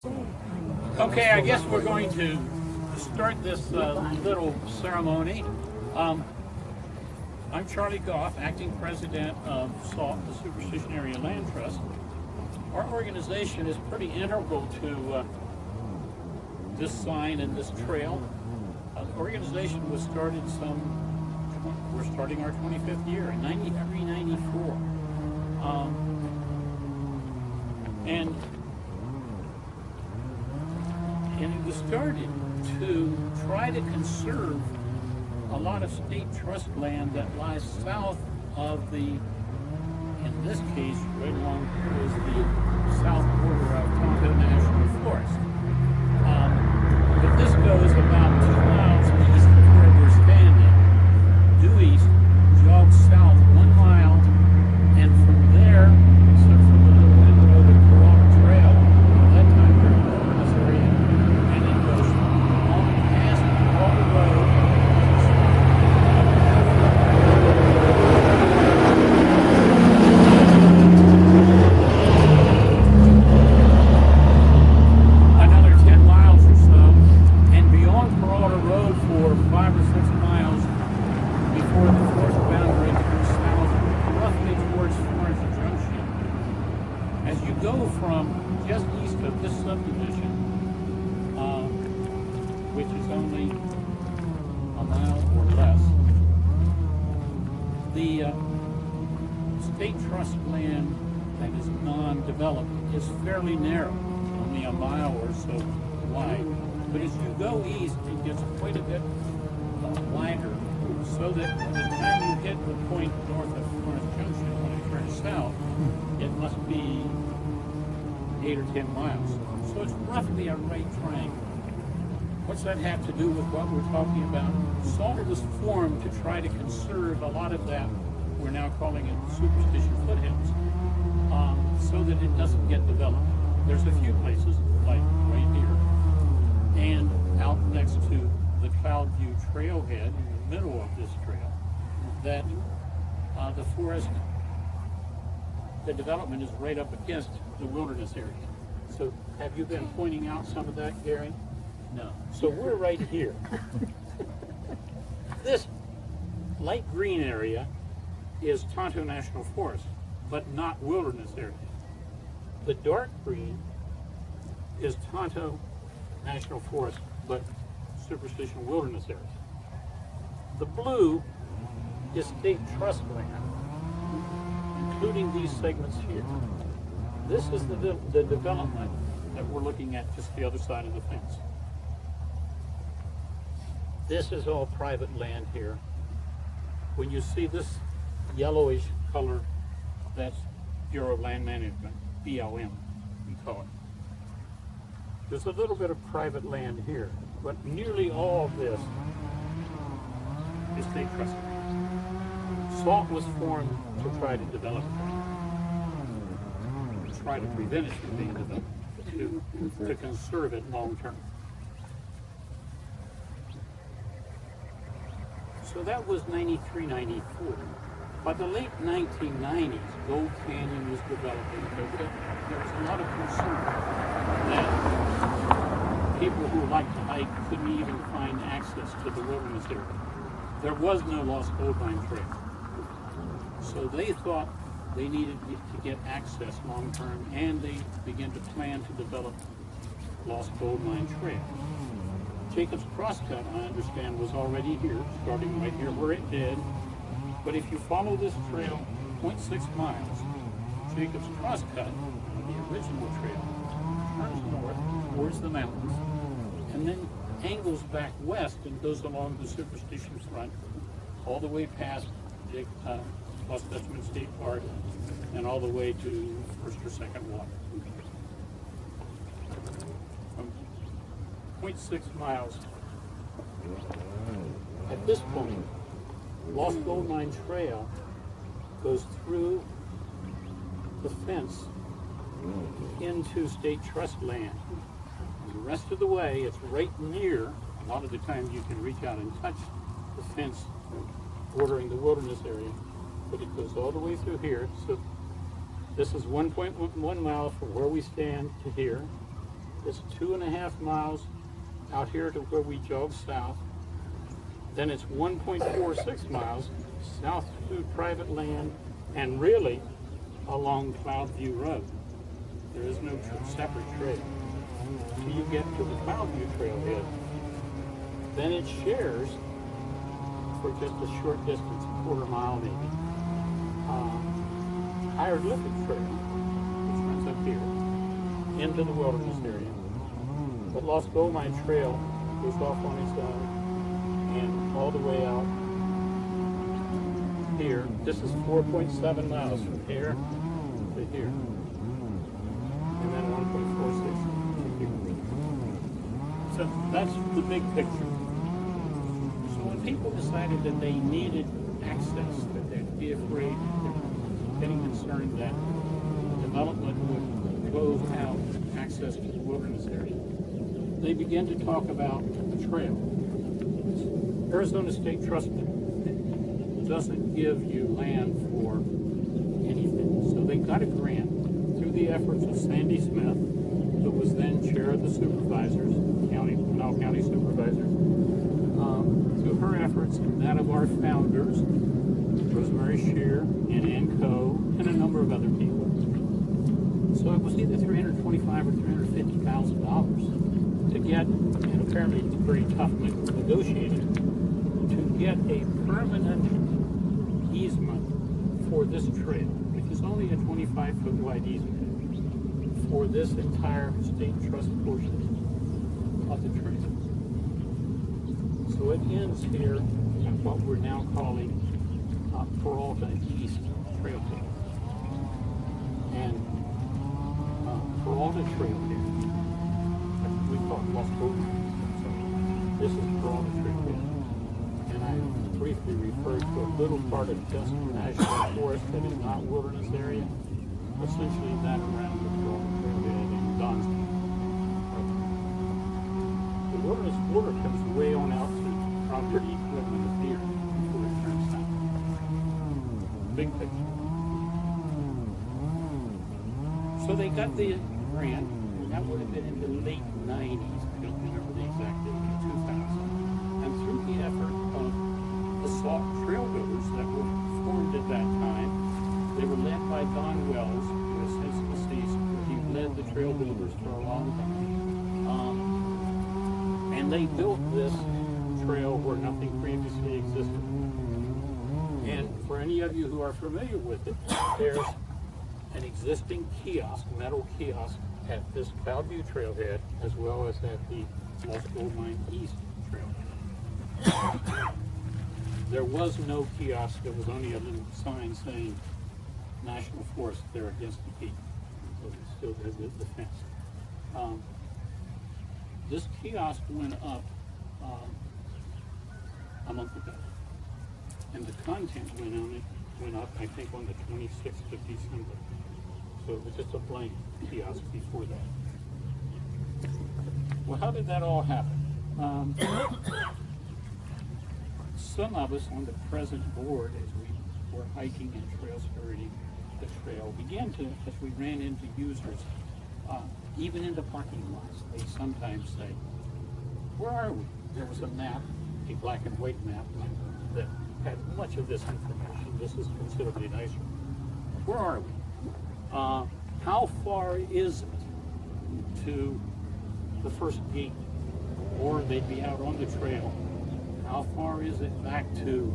Okay, I guess we're going to start this little ceremony. I'm Charlie Goff, acting president of SALT, the Superstition Area Land Trust. Our organization is pretty integral to this sign and this trail. The organization was started we're starting our 25th year in 93, 94. And it was started to try to conserve a lot of state trust land that lies south of the, in this case, right along here is the south border of Tonto National Forest. But this goes about 2 miles east of where we're standing, due east, jogs south 1 mile, and from there, except for the little inroad of Broadway Trail, at that time we were in this area, and it goes on past all the road. Another 10 miles or so, and beyond Broadway Road for 5 or 6 miles before the forest boundary turns south, roughly towards Ranger Junction. As you go from just east of this subdivision, which is only a mile or less, the state trust land that is non-developed is fairly narrow, only a mile or so wide. But as you go east, it gets quite a bit wider, so that by the time you hit the point north of Ranger Junction, when it turns south, it must be 8 or 10 miles. So it's roughly a right triangle. What's that have to do with what we're talking about? SALT was formed to try to conserve a lot of that, we're now calling it Superstition foothills, so that it doesn't get developed. There's a few places, like right here, and out next to the Cloudview Trailhead in the middle of this trail, that the forest, the development is right up against the wilderness area. So have you been pointing out some of that, Gary? No. So we're right here. This light green area is Tonto National Forest, but not wilderness area. The dark green is Tonto National Forest, but Superstition wilderness area. The blue is state trust land, including these segments here. This is the development that we're looking at just the other side of the fence. This is all private land here. When you see this yellowish color, that's Bureau of Land Management, BLM, we call it. There's a little bit of private land here, but nearly all of this is state trust land. SALT was formed to try to develop it, to try to prevent it from being developed, to conserve it long term. So that was 93, 94. By the late 1990s, Gold Canyon was developing. There was a lot of concern that people who liked to hike couldn't even find access to the wilderness area. There was no Lost Goldmine Trail. So they thought they needed to get access long term, and they began to plan to develop Lost Goldmine Trail. Jacob's Crosscut, I understand, was already here, starting right here where it did. But if you follow this trail 0.6 miles, Jacob's Crosscut, the original trail, turns north towards the mountains, and then angles back west and goes along the Superstition front, all the way past Lost Dutchman State Park, and all the way to first or second water. 0.6 miles. At this point, Lost Goldmine Trail goes through the fence into state trust land. And the rest of the way, it's right near, a lot of the times you can reach out and touch the fence bordering the wilderness area, but it goes all the way through here. So this is 1.1 mile from where we stand to here. It's 2.5 miles out here to where we jog south. Then it's 1.46 miles south through private land and really along Cloudview Road. There is no separate trail. So you get to the Cloudview Trailhead. Then it shares for just a short distance, a quarter mile maybe, hieroglyphic trail, which runs up here into the wilderness area. But Lost Goldmine Trail goes off on its own and all the way out here. This is 4.7 miles from here to here, and then 1.46 to here. So that's the big picture. So when people decided that they needed access, that they'd be afraid, getting concerned that development would close out access to the wilderness area, they began to talk about the trail. Arizona State Trust doesn't give you land for anything. So they got a grant through the efforts of Sandy Smith, who was then chair of the supervisors, Pinal County supervisors, through her efforts and that of our founders, Rosemary Shear and Ann Coe, and a number of other people. So it was either $325,000 or $350,000 to get, and apparently it's pretty tough negotiating, to get a permanent easement for this trail, which is only a 25-foot wide easement for this entire state trust portion of the trail. So it ends here at what we're now calling Peralta East Trailhead. And Peralta Trailhead, we call it Lost Goldmine. So this is Broadway Trailhead. And I briefly referred to a little part of Tonto National Forest that is not wilderness area, essentially that around the Broadway Trailhead and Donsville. The wilderness border comes way on out to probably the equivalent of here before it turns south. Big picture. So they got the grant, and that would have been in the late 90s. I don't remember the exact date, 2000. And through the effort of the SALT trail builders that were formed at that time, they were led by Don Wells, who has since deceased. He led the trail builders for a long time. And they built this trail where nothing previously existed. And for any of you who are familiar with it, there's an existing kiosk, metal kiosk, at this Cloudview Trailhead, as well as at the Lost Goldmine East Trailhead. There was no kiosk, there was only a little sign saying National Forest there against the peak. So it still has the fence. This kiosk went up a month ago, and the content went up, I think, on the 26th of December. So it was just a blank kiosk before that. Well, how did that all happen? Some of us on the present board, as we were hiking and trail skirting the trail, began to, as we ran into users, even in the parking lots, they sometimes say, "Where are we?" There was a map, a black and white map, that had much of this information. This is considerably nicer. Where are we? How far is it to the first gate? Or they'd be out on the trail. How far is it back to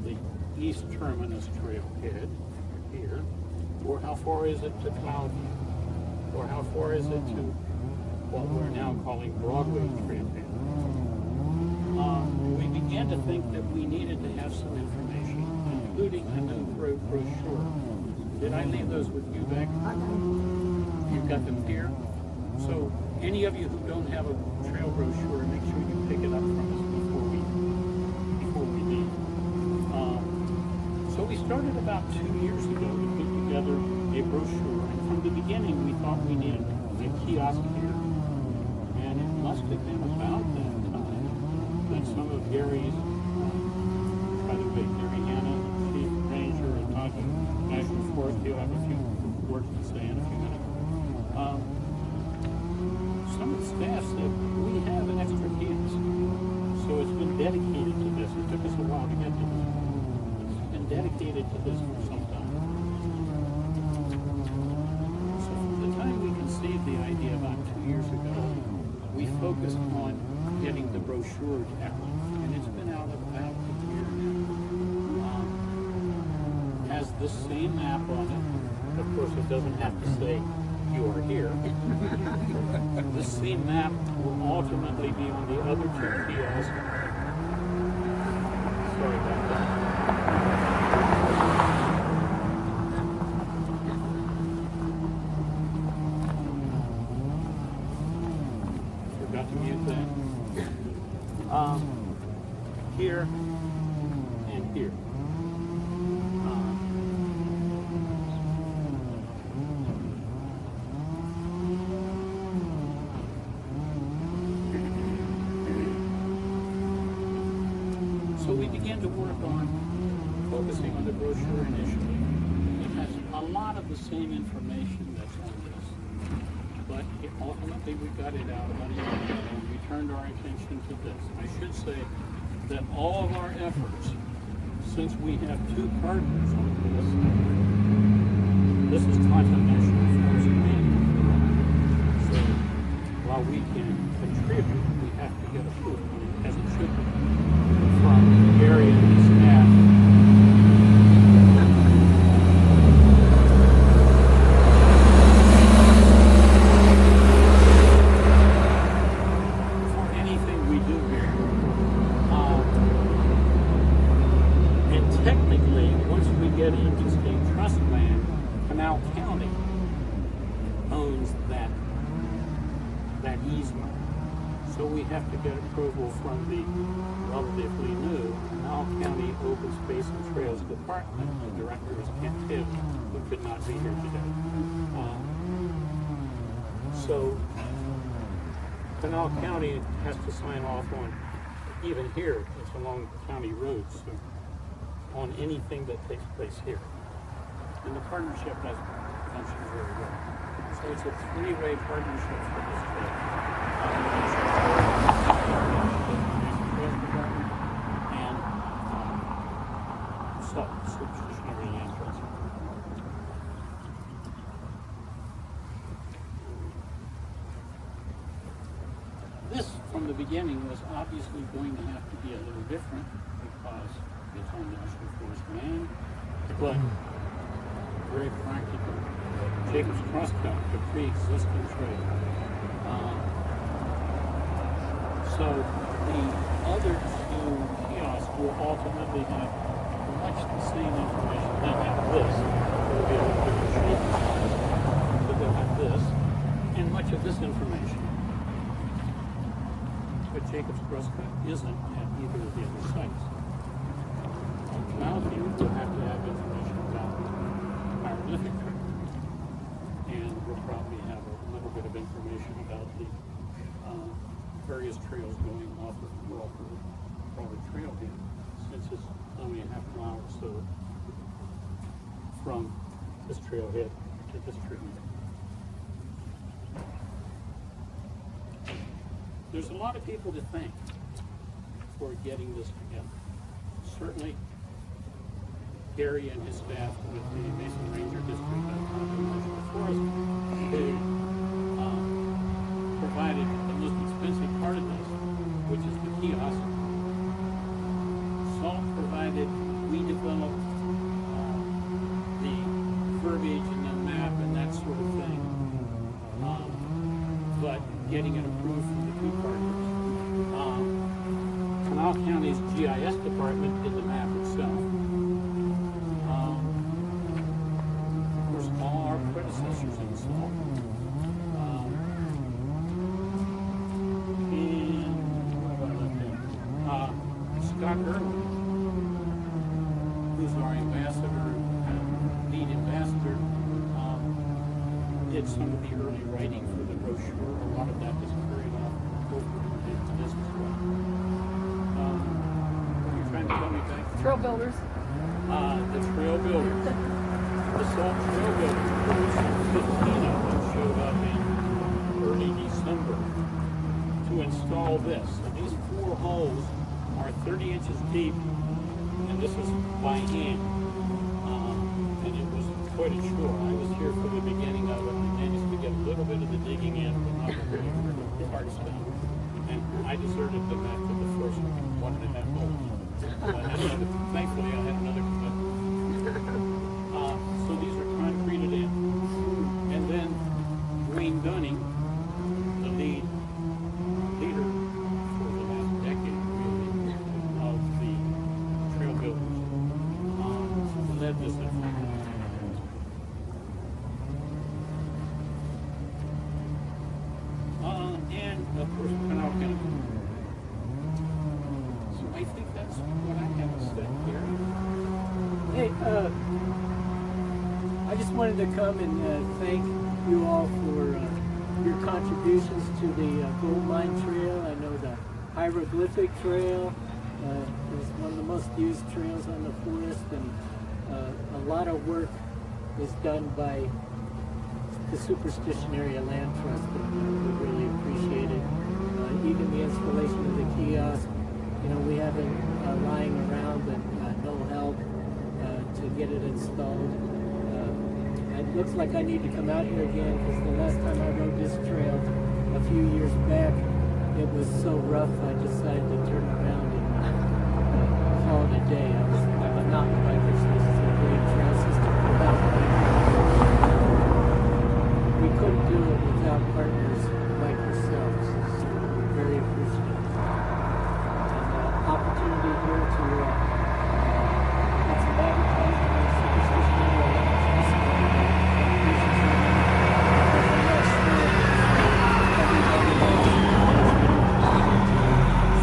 the East Terminus Trailhead here? Or how far is it to Cloudview? Or how far is it to what we're now calling Broadway Trailhead? We began to think that we needed to have some information, including a new brochure. Did I leave those with you back? You've got them here? So any of you who don't have a trail brochure, make sure you pick it up from us before we leave. So we started about 2 years ago to put together a brochure. And from the beginning, we thought we needed a kiosk here. And it must have been about that time that some of Gary's, by the way, Gary Hanna, Chief Ranger at Tonto National Forest, he'll have a few words to say in a few minutes. staff said, we have an extra kiosk. So it's been dedicated to this. It took us a while to get to this. It's been dedicated to this for some time. So from the time we conceived the idea about 2 years ago, we focused on getting the brochure out. And it's been out about a year now. Has this same map on it. Of course, it doesn't have to say you are here. This same map will ultimately be on the other two kiosks. Sorry about that. Forgot to mute that. Here and here. So we began to work on focusing on the brochure initially. It has a lot of the same information that's on this, but ultimately we got it out about a year ago and we turned our attention to this. I should say that all of our efforts, since we have two partners on this is Tonto National Forest management. So while we can contribute, we have to get approval, as it should be, from Gary and his staff. For anything we do here. And technically, once we get into state trust land, Pinal County owns that easement. So we have to get approval from the relatively new Pinal County Open Space and Trails Department. The director is Kent Tibb, who could not be here today. So Pinal County has to sign off on, even here, it's along county roads, so on anything that takes place here. And the partnership does function very well. So it's a three-way partnership for this trip. And Superstition Area Land Trust. This, from the beginning, was obviously going to have to be a little different because it's on National Forest land, but very practical. Jacob's Crosscut, the pre-existing trail. So the other two kiosks will ultimately have much the same information. They'll have this. They'll be able to put the shape size, but they'll have this and much of this information. But Jacob's Crosscut isn't at either of the other sites. Now here we'll have to have information about hieroglyphic trail. And we'll probably have a little bit of information about the various trails going off of Broadway Trailhead, since it's only a half mile or so from this trailhead to this trailhead. There's a lot of people to thank for getting this together. Certainly, Gary and his staff with the Mesa Ranger District of Tonto National Forest, who provided the most expensive part of this, which is the kiosk. Salt provided, we developed the verbiage and the map and that sort of thing. But getting it approved from the two partners. Pinal County's GIS department did the map itself. Of course, all our predecessors in salt. Scott Irwin, who's our ambassador, lead ambassador, did some of the early writing for the brochure. A lot of that is carried on over into this as well. You're trying to tell me back? Trail builders. The trail builders. The salt trail builders. There was 15 of them showed up in early December all this. So these 4 holes are 30 inches deep, and this is by hand. And it was quite a chore. I was here for the beginning of it. I managed to get a little bit of the digging in, but not the really hard stuff. And I deserted them after the first 1.5 holes. Thankfully, I had another commitment. So these are concreted in. And then Wayne Dunning, the leader for the last decade, really, of the trail builders, led this effort. And of course, Pinal Chemical. So I think that's what I have to say here. Hey, I just wanted to come and thank you all for your contributions to the Goldmine Trail. I know the Hieroglyphic Trail is one of the most used trails on the forest, and a lot of work is done by the Superstition Area Land Trust, and we really appreciate it. Even the installation of the kiosk, you know, we have it lying around, but no help to get it installed. It looks like I need to come out here again, because the last time I rode this trail a few years back, it was so rough I decided to turn around and call it a day. I'm a mountain biker, so this is a great trail system for mountain bikers. We couldn't do it without partners like yourselves, so we're very appreciative. And opportunity here to get some advertising on Superstition Area Land Trust.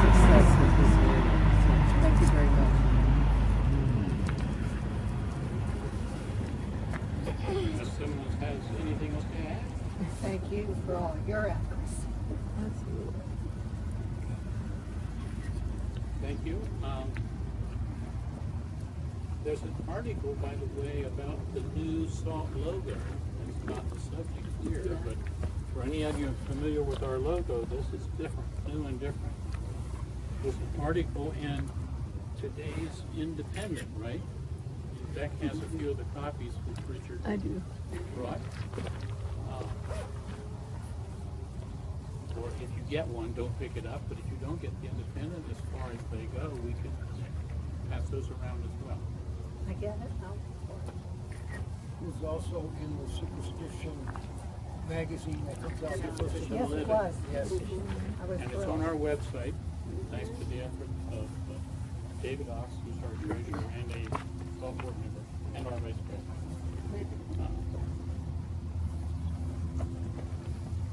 Success in this area. So thank you very much. Unless someone has anything else to add? Thank you for all your efforts. Thank you. There's an article, by the way, about the new SALT logo. It's not the subject here, but for any of you familiar with our logo, this is different, new and different. There's an article in today's Independent, right? Beck has a few of the copies which Richard brought. Or if you get one, don't pick it up. But if you don't get the Independent, as far as they go, we can pass those around as well. I get it. Was also in the Superstition magazine that comes out the first of the Yes, it living. was. Yes. I was And it's on our website, thanks to the effort of David Ox, who's our treasurer and a SALT board member, and our vice president.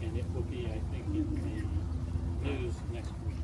And it will be, I think, in the news next week.